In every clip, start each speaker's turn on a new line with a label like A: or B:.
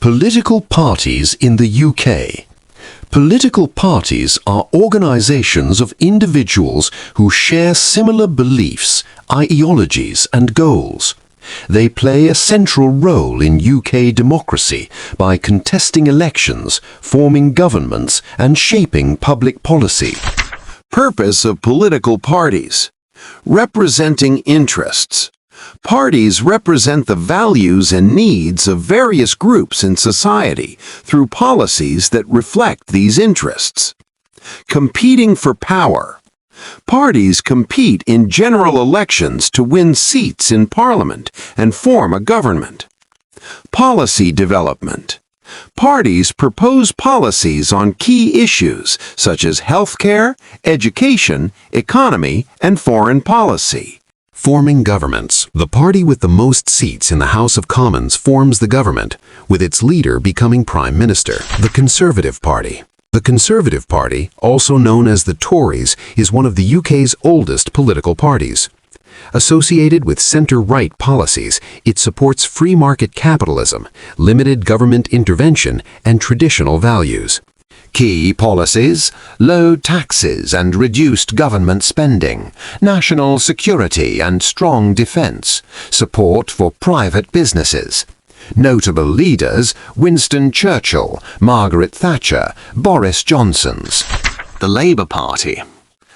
A: Political parties in the UK. Political parties are organizations of individuals who share similar beliefs, ideologies and goals. They play a central role in UK democracy by contesting elections, forming governments and shaping public policy.
B: Purpose of political parties. Representing interests. Parties represent the values and needs of various groups in society through policies that reflect these interests. Competing for power. Parties compete in general elections to win seats in Parliament and form a government. Policy development. Parties propose policies on key issues such as healthcare, education, economy, and foreign policy.
A: Forming governments. The party with the most seats in the House of Commons forms the government, with its leader becoming Prime Minister. The Conservative Party. The Conservative Party, also known as the Tories, is one of the UK's oldest political parties. Associated with centre-right policies, it supports free market capitalism, limited government intervention, and traditional values. Key policies: low taxes and reduced government spending, national security and strong defence, support for private businesses. Notable leaders: Winston Churchill, Margaret Thatcher, Boris Johnson.
C: The Labour Party.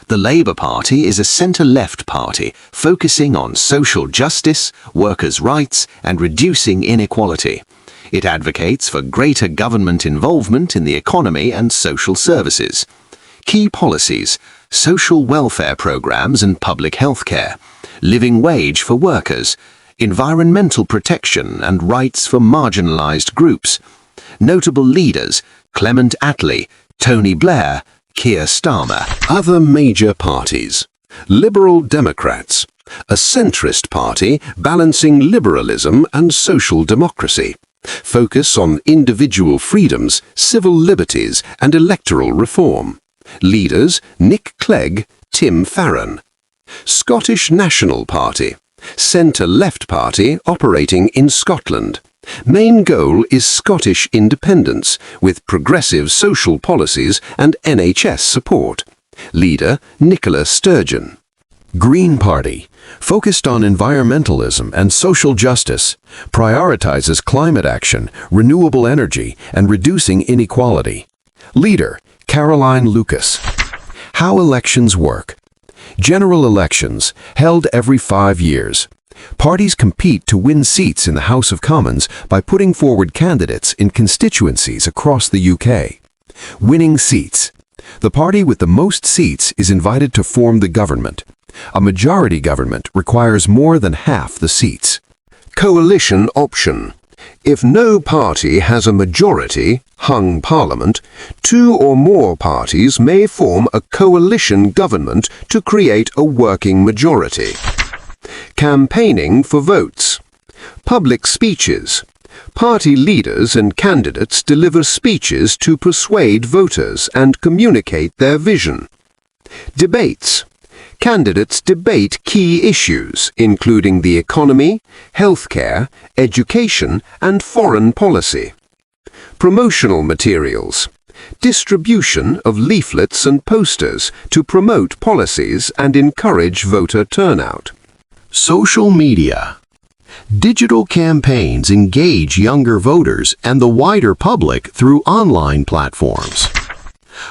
C: The Labour Party is a centre-left party focusing on social justice, workers' rights and reducing inequality. It advocates for greater government involvement in the economy and social services. Key policies: social welfare programs and public health care, living wage for workers, environmental protection and rights for marginalised groups. Notable leaders: Clement Attlee, Tony Blair, Keir Starmer.
A: Other major parties. Liberal Democrats, a centrist party balancing liberalism and social democracy. Focus on individual freedoms, civil liberties and electoral reform. Leaders: Nick Clegg, Tim Farron. Scottish National Party, centre-left party operating in Scotland. Main goal is Scottish independence, with progressive social policies and NHS support. Leader: Nicola Sturgeon. Green Party, focused on environmentalism and social justice, prioritizes climate action, renewable energy, and reducing inequality. Leader: Caroline Lucas. How elections work. General elections, held every 5 years. Parties compete to win seats in the House of Commons by putting forward candidates in constituencies across the UK. Winning seats. The party with the most seats is invited to form the government. A majority government requires more than half the seats. Coalition option. If no party has a majority, hung parliament, 2 or more parties may form a coalition government to create a working majority. Campaigning for votes. Public speeches. Party leaders and candidates deliver speeches to persuade voters and communicate their vision. Debates. Candidates debate key issues, including the economy, healthcare, education, and foreign policy. Promotional materials. Distribution of leaflets and posters to promote policies and encourage voter turnout. Social media. Digital campaigns engage younger voters and the wider public through online platforms.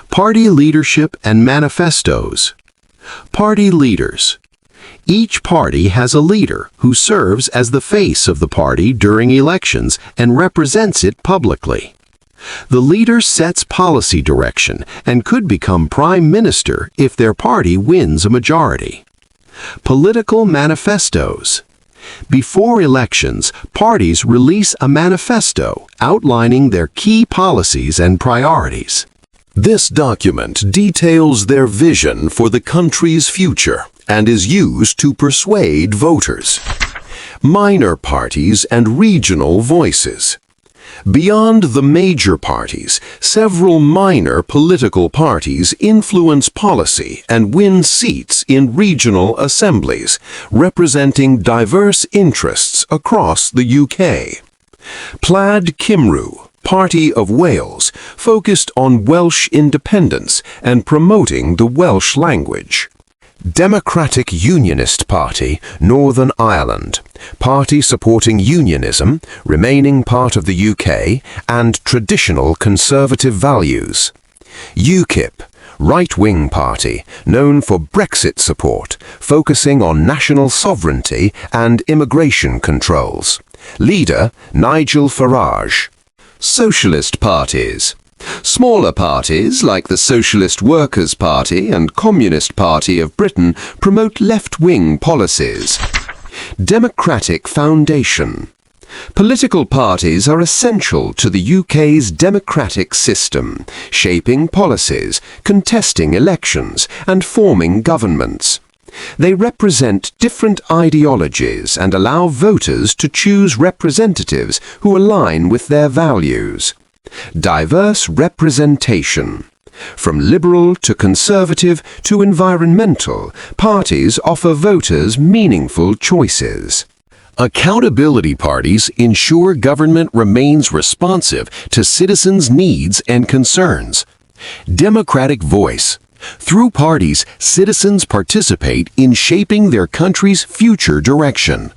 A: Party leadership and manifestos. Party leaders. Each party has a leader who serves as the face of the party during elections and represents it publicly. The leader sets policy direction and could become Prime Minister if their party wins a majority. Political manifestos. Before elections, parties release a manifesto outlining their key policies and priorities. This document details their vision for the country's future and is used to persuade voters. Minor parties and regional voices. Beyond the major parties, several minor political parties influence policy and win seats in regional assemblies, representing diverse interests across the UK. Plaid Cymru. Party of Wales focused on Welsh independence and promoting the Welsh language. Democratic Unionist Party, Northern Ireland, party supporting unionism, remaining part of the UK, and traditional conservative values. UKIP, right-wing party, known for Brexit support, focusing on national sovereignty and immigration controls. Leader, Nigel Farage. Socialist parties. Smaller parties like the Socialist Workers' Party and Communist Party of Britain promote left-wing policies. Democratic Foundation. Political parties are essential to the UK's democratic system, shaping policies, contesting elections, and forming governments. They represent different ideologies and allow voters to choose representatives who align with their values. Diverse representation. From liberal to conservative to environmental, parties offer voters meaningful choices. Accountability parties ensure government remains responsive to citizens' needs and concerns. Democratic voice. Through parties, citizens participate in shaping their country's future direction.